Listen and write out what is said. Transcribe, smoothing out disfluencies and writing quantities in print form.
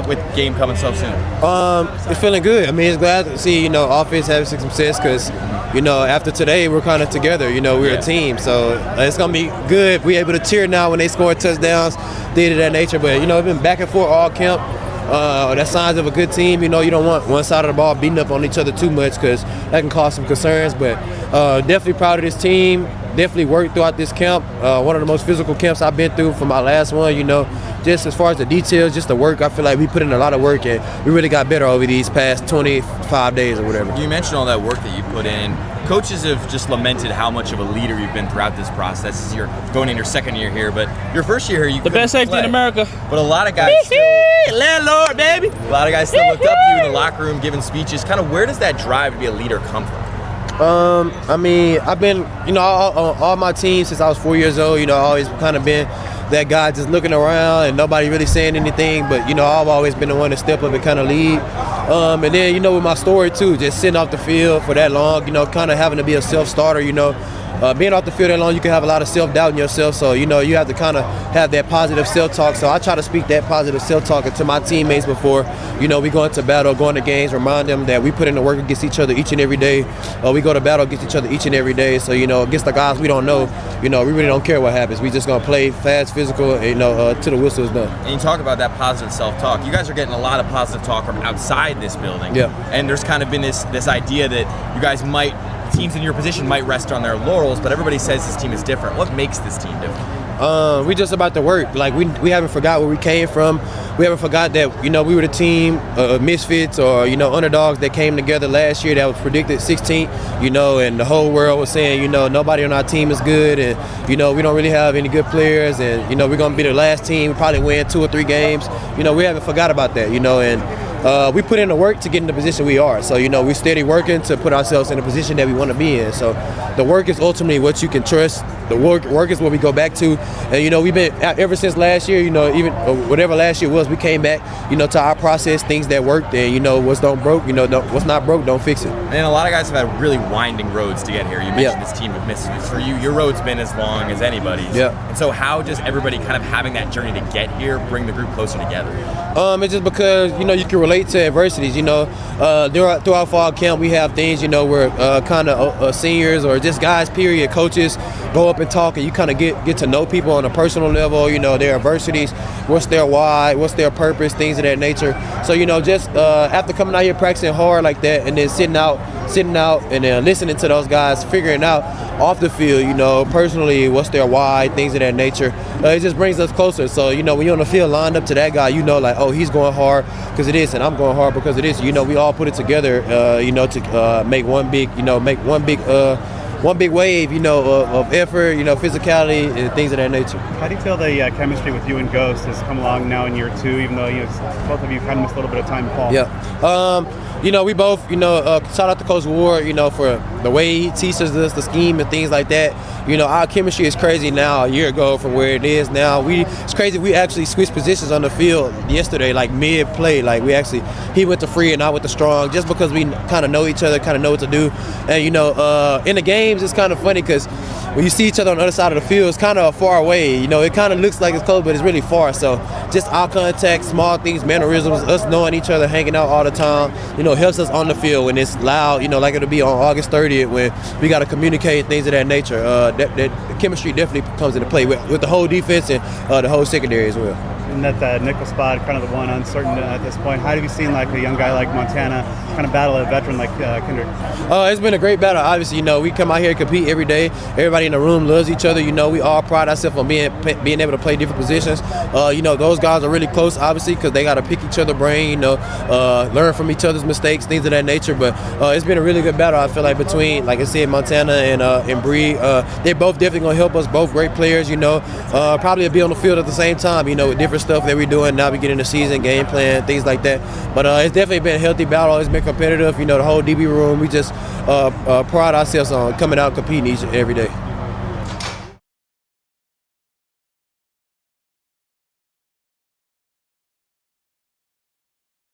with game coming so soon? It's feeling good. I mean, it's glad to see, offense having some success because, after today, we're kind of together. We're a team. So it's going to be good. We're able to cheer now when they score touchdowns, things of that nature. But, it's been back and forth all camp. That's signs of a good team. You don't want one side of the ball beating up on each other too much because that can cause some concerns. But definitely proud of this team. Definitely worked throughout this camp. One of the most physical camps I've been through for my last one, just as far as the details, just the work, I feel like we put in a lot of work and we really got better over these past 25 days or whatever. You mentioned all that work that you put in. Coaches have just lamented how much of a leader you've been throughout this process. You're going in your second year here, but your first year here, you the best safety in America. But a lot of guys still, landlord, baby. A lot of guys still looked up to you in the locker room, giving speeches. Kind of where does that drive to be a leader come from? I mean, I've been, all my teams since I was 4 years old, always kind of been that guy just looking around and nobody really saying anything, but, I've always been the one to step up and kind of lead. And then, with my story too, just sitting off the field for that long, kind of having to be a self-starter, being off the field that long, you can have a lot of self-doubt in yourself. So, you have to kind of have that positive self-talk. So I try to speak that positive self-talk to my teammates before, we go into battle, go into games, remind them that we put in the work against each other each and every day. We go to battle against each other each and every day. So, against the guys we don't know, we really don't care what happens. We just going to play fast, physical, till the whistle is done. And you talk about that positive self-talk. You guys are getting a lot of positive talk from outside this building. Yeah. And there's kind of been this idea that you guys teams in your position might rest on their laurels, but everybody says this team is different. What makes this team different? We just about to work. Like we haven't forgot where we came from. We haven't forgot that we were the team of misfits or underdogs that came together last year that was predicted 16th. And the whole world was saying nobody on our team is good, and we don't really have any good players, and we're gonna be the last team. We probably win 2 or 3 games. We haven't forgot about that. And we put in the work to get in the position we are. So, we're steady working to put ourselves in the position that we want to be in. So the work is ultimately what you can trust. The work is what we go back to. And, we've been, ever since last year, even whatever last year was, we came back, to our process, things that worked, and, what's not broke, what's not broke, don't fix it. And a lot of guys have had really winding roads to get here. You mentioned this team of misfits. For you, your road's been as long as anybody's. Yeah. And so how does everybody kind of having that journey to get here bring the group closer together? It's just because, you can relate to adversities, throughout fall camp we have things, where kind of seniors or just guys, period, coaches go up and talk, and you kind of get to know people on a personal level, their adversities, what's their why, what's their purpose, things of that nature. So, just after coming out here practicing hard like that and then sitting out and then listening to those guys, figuring out off the field, personally, what's their why, things of that nature, it just brings us closer. So, when you're on the field lined up to that guy, like, oh, he's going hard because of this, and I'm going hard because of this. We all put it together, to make one big wave, of effort, physicality and things of that nature. How do you feel the chemistry with you and Ghost has come along now in year 2, even though both of you kind of missed a little bit of time in fall? Yeah. We both, shout out to Coach Ward, for the way he teaches us the scheme and things like that. Our chemistry is crazy now, a year ago from where it is now. It's crazy. We actually switched positions on the field yesterday, like mid-play. Like he went to free and I went to strong, just because we kind of know each other, kind of know what to do. And, in the games, it's kind of funny because when you see each other on the other side of the field, it's kind of far away. It kind of looks like it's close, but it's really far. So just eye contact, small things, mannerisms, us knowing each other, hanging out all the time, helps us on the field when it's loud, like it'll be on August 30th when we got to communicate things of that nature. That chemistry definitely comes into play with the whole defense and the whole secondary as well. And that nickel spot, kind of the one uncertain at this point. How have you seen like a young guy like Montana kind of battle a veteran like Kendrick? It's been a great battle. Obviously, we come out here and compete every day. Everybody in the room loves each other. We all pride ourselves on being able to play different positions. Those guys are really close, obviously, because they got to pick each other's brain, learn from each other's mistakes, things of that nature. But it's been a really good battle, I feel like, between, like I said, Montana and Bree. They're both definitely going to help us, both great players, probably be on the field at the same time, with different stuff that we're doing. Now we get into season, game plan, things like that. But it's definitely been a healthy battle. It's been competitive. The whole DB room, we just pride ourselves on coming out and competing each and every day.